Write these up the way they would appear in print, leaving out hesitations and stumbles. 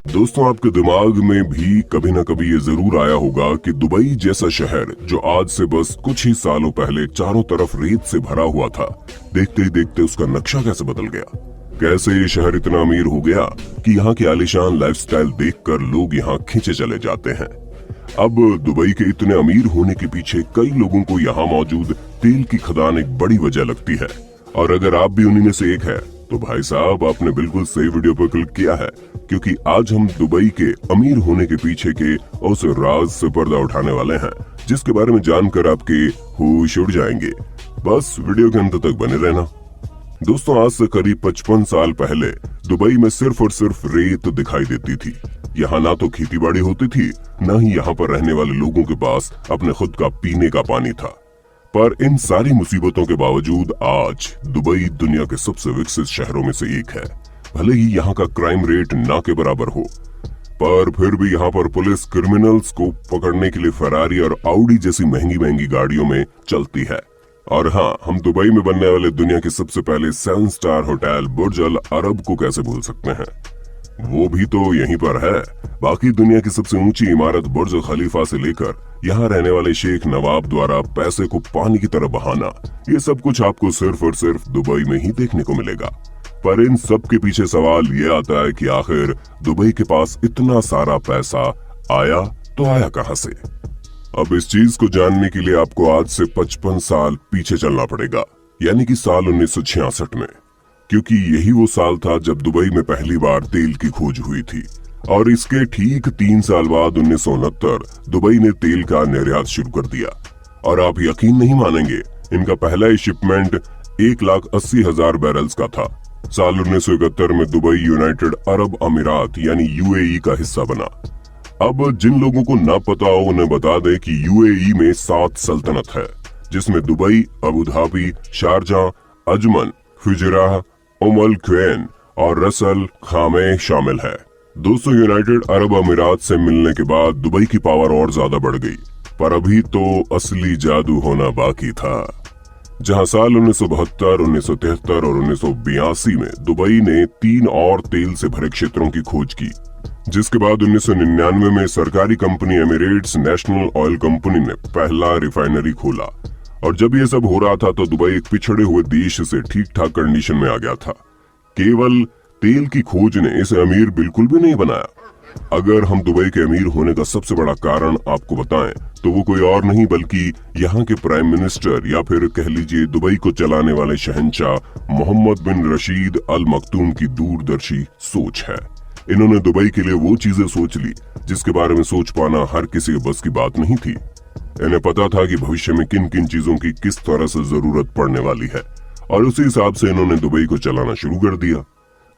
दोस्तों, आपके दिमाग में भी कभी ना कभी ये जरूर आया होगा कि दुबई जैसा शहर जो आज से बस कुछ ही सालों पहले चारों तरफ रेत से भरा हुआ था, देखते ही देखते उसका नक्शा कैसे बदल गया। कैसे ये शहर इतना अमीर हो गया कि यहाँ की आलीशान लाइफस्टाइल देखकर लोग यहाँ खींचे चले जाते हैं। अब दुबई के इतने अमीर होने के पीछे कई लोगों को यहाँ मौजूद तेल की खदान एक बड़ी वजह लगती है, और अगर आप भी उन्हीं में से एक है तो भाई साहब, आपने बिल्कुल सही वीडियो पर क्लिक किया है, क्योंकि आज हम दुबई के अमीर होने के पीछे के उस राज से पर्दा उठाने वाले हैं जिसके बारे में जानकर आपके होश उड़ जाएंगे। बस वीडियो के अंत तक बने रहना। दोस्तों, आज से करीब 55 साल पहले दुबई में सिर्फ और सिर्फ रेत दिखाई देती थी। यहाँ ना तो खेतीबाड़ी होती थी, न ही यहाँ पर रहने वाले लोगों के पास अपने खुद का पीने का पानी था। पर इन सारी मुसीबतों के बावजूद आज दुबई दुनिया के सबसे विकसित शहरों में से एक है। भले ही यहाँ का क्राइम रेट ना के बराबर हो, पर फिर भी यहाँ पर पुलिस क्रिमिनल्स को पकड़ने के लिए फरारी और आउडी जैसी महंगी महंगी गाड़ियों में चलती है। और हाँ, हम दुबई में बनने वाले दुनिया के सबसे पहले 7 स्टार होटल बुर्ज अल अरब को कैसे भूल सकते हैं, वो भी तो यहीं पर है। बाकी दुनिया की सबसे ऊंची इमारत बुर्ज खलीफा से लेकर यहाँ रहने वाले शेख नवाब द्वारा पैसे को पानी की तरह बहाना, ये सब कुछ आपको सिर्फ और सिर्फ दुबई में ही देखने को मिलेगा। पर इन सब के पीछे सवाल ये आता है कि आखिर दुबई के पास इतना सारा पैसा आया तो आया कहाँ से। अब इस चीज को जानने के लिए आपको आज से 55 साल पीछे चलना पड़ेगा, यानी कि साल 1966 में, क्योंकि यही वो साल था जब दुबई में पहली बार तेल की खोज हुई थी। और इसके ठीक 3 साल बाद 1969 दुबई ने तेल का निर्यात शुरू कर दिया। और आप यकीन नहीं मानेंगे, इनका पहला ही शिपमेंट 1,80,000 बैरल्स का था। साल 1971 में दुबई यूनाइटेड अरब अमीरात यानी यूएई का हिस्सा बना। अब जिन लोगों को ना पता हो उन्हें बता दें कि यूएई में 7 सल्तनत है, जिसमें Dubai, Abu Dhabi, Sharjah, Ajman, Fujairah, Umm Quwain और रस अल खामे शामिल है। दोस्तों, यूनाइटेड अरब अमीरात से मिलने के बाद दुबई की पावर और ज्यादा बढ़ गई, पर अभी तो असली जादू होना बाकी था। जहां साल 1972, 1973 और 1982 में दुबई ने 3 और तेल से भरे क्षेत्रों की खोज की, जिसके बाद 1999 में सरकारी company Emirates national oil company ने पहला रिफाइनरी खोला। और जब ये सब हो रहा था तो दुबई एक पिछड़े हुए देश से ठीक ठाक कंडीशन में आ गया था। केवल तेल की खोज ने इसे अमीर बिल्कुल भी नहीं बनाया। अगर हम दुबई के अमीर होने का सबसे बड़ा कारण आपको बताएं तो वो कोई और नहीं बल्कि यहाँ के प्राइम मिनिस्टर या फिर कह लीजिए दुबई को चलाने वाले शहंशाह मोहम्मद बिन रशीद अल मखदूम की दूरदर्शी सोच है। इन्होंने दुबई के लिए वो चीजें सोच ली जिसके बारे में सोच पाना हर किसी के बस की बात नहीं थी। इन्हें पता था कि भविष्य में किन किन चीजों की किस तरह से जरूरत पड़ने वाली है, और उसी हिसाब से इन्होंने दुबई को चलाना शुरू कर दिया।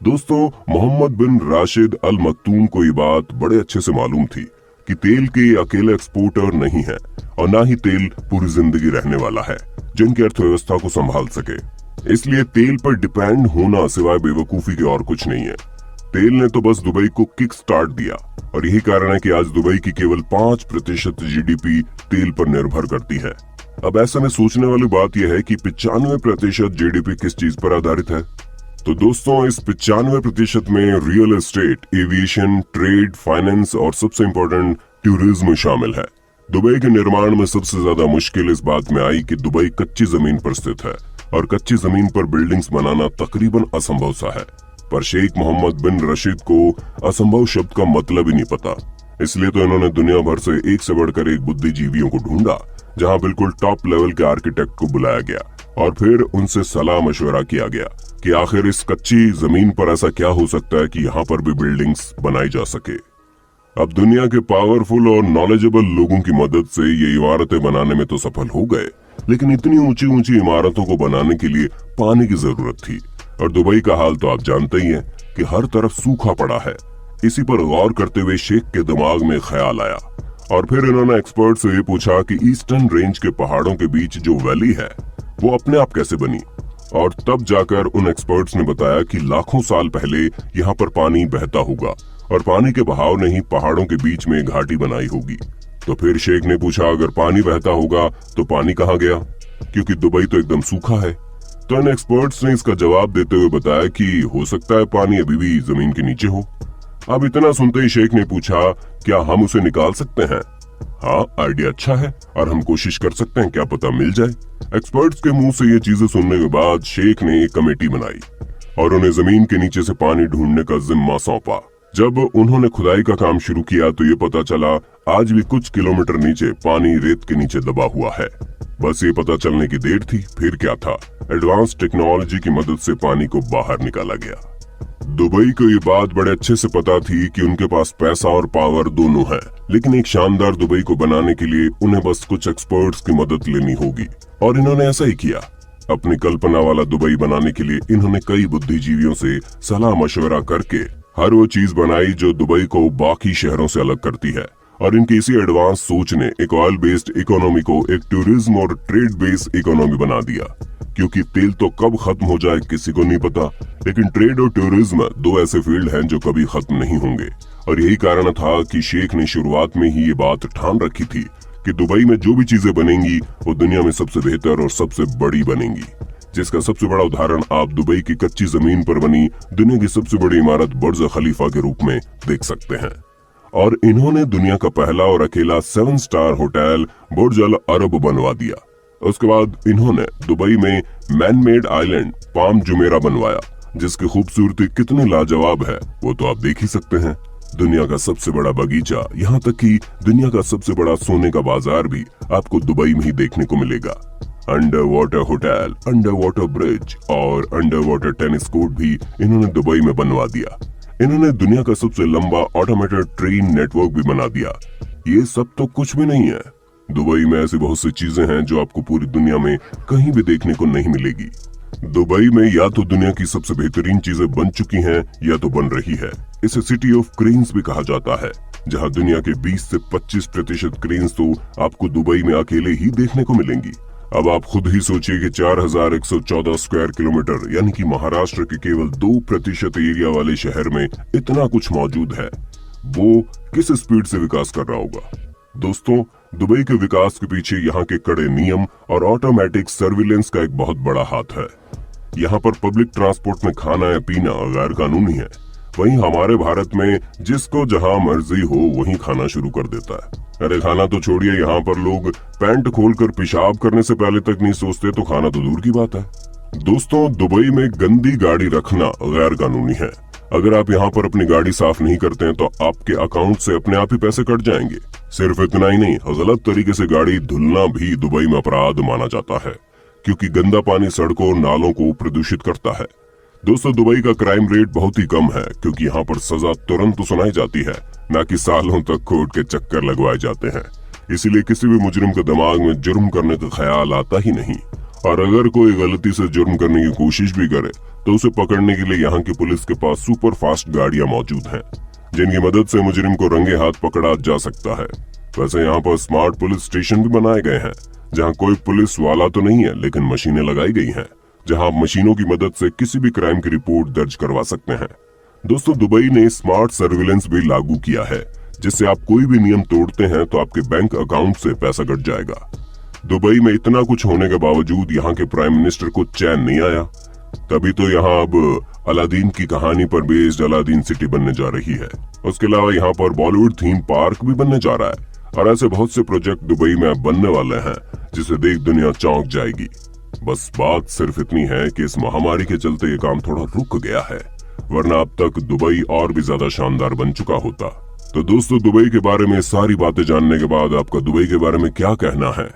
दोस्तों, मोहम्मद बिन राशिद अल मखदूम को ये बात बड़े अच्छे से मालूम थी कि तेल के अकेले एक्सपोर्टर नहीं है, और ना ही तेल पूरी जिंदगी रहने वाला है जो इनकी अर्थव्यवस्था को संभाल सके। इसलिए तेल पर डिपेंड होना सिवाय बेवकूफी के और कुछ नहीं है। तेल ने तो बस दुबई को किक स्टार्ट दिया, और यही कारण है कि आज दुबई की केवल 5% जीडीपी तेल पर निर्भर करती है। अब ऐसे में सोचने वाली बात यह है कि 95% जीडीपी किस चीज पर आधारित है। तो दोस्तों, इस 95% में real estate, aviation, trade, finance और सबसे इम्पोर्टेंट टूरिज्म शामिल है। दुबई के निर्माण में सबसे ज्यादा मुश्किल इस बात में आई कि दुबई कच्ची जमीन पर स्थित है, और कच्ची जमीन पर बिल्डिंग्स बनाना तकरीबन असंभव सा है। पर शेख मोहम्मद बिन रशीद को असंभव शब्द का मतलब ही नहीं पता, इसलिए तो इन्होंने दुनिया भर से एक से बढ़कर एक बुद्धिजीवियों को ढूंढा, जहां बिल्कुल टॉप लेवल के आर्किटेक्ट को बुलाया गया और फिर उनसे सलाह मशवरा किया गया कि आखिर इस कच्ची जमीन पर ऐसा क्या हो सकता है कि यहाँ पर भी बिल्डिंग्स बनाई जा सके। अब दुनिया के पावरफुल और नॉलेजेबल लोगों की मदद से ये इमारतें बनाने में तो सफल हो गए, लेकिन इतनी ऊंची ऊंची इमारतों को बनाने के लिए पानी की जरूरत थी, और दुबई का हाल तो आप जानते ही हैं कि हर तरफ सूखा पड़ा है। इसी पर गौर करते हुए शेख के दिमाग में ख्याल आया, और फिर इन्होंने एक्सपर्ट से ये पूछा कि ईस्टर्न रेंज के पहाड़ों के बीच जो वैली है वो अपने आप कैसे बनी। और तब जाकर उन एक्सपर्ट्स ने बताया कि लाखों साल पहले यहाँ पर पानी बहता होगा, और पानी के बहाव ने ही पहाड़ों के बीच में घाटी बनाई होगी। तो फिर शेख ने पूछा, अगर पानी बहता होगा तो पानी कहाँ गया, क्योंकि दुबई तो एकदम सूखा है। तो इन एक्सपर्ट्स ने इसका जवाब देते हुए बताया कि हो सकता है पानी अभी भी जमीन के नीचे हो। अब इतना सुनते ही शेख ने पूछा, क्या हम उसे निकाल सकते हैं? हाँ, आइडिया अच्छा है और हम कोशिश कर सकते हैं, क्या पता मिल जाए। एक्सपर्ट्स के मुंह से ये चीजें सुनने के बाद शेख ने एक कमेटी बनाई और उन्हें जमीन के नीचे से पानी ढूंढने का जिम्मा सौंपा। जब उन्होंने खुदाई का काम शुरू किया तो ये पता चला आज भी कुछ किलोमीटर नीचे पानी रेत के नीचे दबा हुआ है। बस ये पता चलने की देर थी, फिर क्या था, एडवांस टेक्नोलॉजी की मदद से पानी को बाहर निकाला गया। दुबई को ये बात बड़े अच्छे से पता थी कि उनके पास पैसा और पावर दोनों है, लेकिन एक शानदार दुबई को बनाने के लिए उन्हें बस कुछ एक्सपर्ट्स की मदद लेनी होगी और इन्होंने ऐसा ही किया। अपनी कल्पना वाला दुबई बनाने के लिए इन्होंने कई बुद्धिजीवियों से सलाह मशवरा करके हर वो चीज बनाई जो दुबई को बाकी शहरों से अलग करती है। और इनकी इसी एडवांस सोच ने एक ऑयल बेस्ड इकोनॉमी को एक टूरिज्म और ट्रेड बेस्ड इकोनॉमी बना दिया, क्योंकि तेल तो कब खत्म हो जाए किसी को नहीं पता, लेकिन ट्रेड और टूरिज्म दो ऐसे फील्ड हैं जो कभी खत्म नहीं होंगे। और यही कारण था कि शेख ने शुरुआत में ही ये बात ठान रखी थी कि दुबई में जो भी चीजें बनेंगी वो दुनिया में सबसे बेहतर और सबसे बड़ी बनेंगी। जिसका सबसे बड़ा उदाहरण आप दुबई की कच्ची जमीन पर बनी दुनिया की सबसे बड़ी इमारत बुर्ज खलीफा के रूप में देख सकते हैं। और इन्होंने दुनिया का पहला और अकेला 7 स्टार होटल बुर्ज अल अरब बनवा दिया। उसके बाद इन्होंने दुबई में man made island palm Jumeirah बनवाया, जिसकी खूबसूरती कितनी लाजवाब है वो तो आप देख ही सकते हैं। दुनिया का सबसे बड़ा बगीचा, यहाँ तक कि दुनिया का सबसे बड़ा सोने का बाजार भी आपको दुबई में ही देखने को मिलेगा। Under water hotel, under water bridge और अंडर वाटर टेनिस कोर्ट भी इन्होंने दुबई में बनवा दिया। इन्होंने दुनिया का सबसे लंबा ऑटोमेटेड ट्रेन नेटवर्क भी बना दिया। ये सब तो कुछ भी नहीं है, दुबई में ऐसी बहुत सी चीजें हैं जो आपको पूरी दुनिया में कहीं भी देखने को नहीं मिलेगी। दुबई में या तो दुनिया की सबसे बेहतरीन चीजें बन चुकी हैं या तो बन रही है। इसे सिटी ऑफ क्रेन्स भी कहा जाता है, जहां दुनिया के 20 से 25% क्रेन्स तो आपको दुबई में अकेले ही देखने को मिलेंगी। अब आप खुद ही सोचिए कि 4114 स्क्वायर किलोमीटर यानी कि महाराष्ट्र के केवल 2% एरिया वाले शहर में इतना कुछ मौजूद है, वो किस स्पीड से विकास कर रहा होगा। दोस्तों, दुबई के विकास के पीछे यहाँ के कड़े नियम और ऑटोमेटिक सर्विलेंस का एक बहुत बड़ा हाथ है। यहाँ पर पब्लिक ट्रांसपोर्ट में खाना या पीना गैर कानूनी है, वहीं हमारे भारत में जिसको जहाँ मर्जी हो वहीं खाना शुरू कर देता है। अरे खाना तो छोड़िए, यहाँ पर लोग पैंट खोलकर पेशाब करने से पहले तक नहीं सोचते, तो खाना तो दूर की बात है। दोस्तों, दुबई में गंदी गाड़ी रखना गैर कानूनी है। अगर आप यहाँ पर अपनी गाड़ी साफ नहीं करते हैं तो आपके अकाउंट से अपने आप ही पैसे कट जाएंगे। सिर्फ इतना ही नहीं, गलत तरीके से गाड़ी धुलना भी दुबई में अपराध माना जाता है, क्योंकि गंदा पानी सड़कों और नालों को प्रदूषित करता है। दोस्तों, दुबई का क्राइम रेट बहुत ही कम है, क्योंकि यहाँ पर सजा तुरंत तो सुनाई जाती है, न कि सालों तक कोर्ट के चक्कर लगवाए जाते हैं। इसीलिए किसी भी मुजरिम के दिमाग में जुर्म करने का ख्याल आता ही नहीं। और अगर कोई गलती से जुर्म करने की कोशिश भी करे तो उसे पकड़ने के लिए यहाँ की पुलिस के पास सुपर फास्ट गाड़ियां मौजूद हैं, जिनकी मदद से मुजरिम को रंगे हाथ पकड़ा जा सकता है। वैसे यहाँ पर स्मार्ट पुलिस स्टेशन भी बनाए गए हैं, जहाँ कोई पुलिस वाला तो नहीं है, लेकिन मशीनें लगाई गई हैं, जहाँ आप मशीनों की मदद से किसी भी क्राइम की रिपोर्ट दर्ज करवा सकते हैं। दोस्तों, दुबई ने स्मार्ट सर्विलेंस भी लागू किया है, जिससे आप कोई भी नियम तोड़ते हैं तो आपके बैंक अकाउंट से पैसा कट जाएगा। दुबई में इतना कुछ होने के बावजूद यहाँ के प्राइम मिनिस्टर को चैन नहीं आया, तभी तो यहाँ अब अलादीन की कहानी पर बेस्ड अलादीन सिटी बनने जा रही है। उसके अलावा यहाँ पर बॉलीवुड थीम पार्क भी बनने जा रहा है, और ऐसे बहुत से प्रोजेक्ट दुबई में बनने वाले हैं जिसे देख दुनिया चौंक जाएगी। बस बात सिर्फ इतनी है कि इस महामारी के चलते ये काम थोड़ा रुक गया है, वरना अब तक दुबई और भी ज्यादा शानदार बन चुका होता। तो दोस्तों, दुबई के बारे में सारी बातें जानने के बाद आपका दुबई के बारे में क्या कहना है,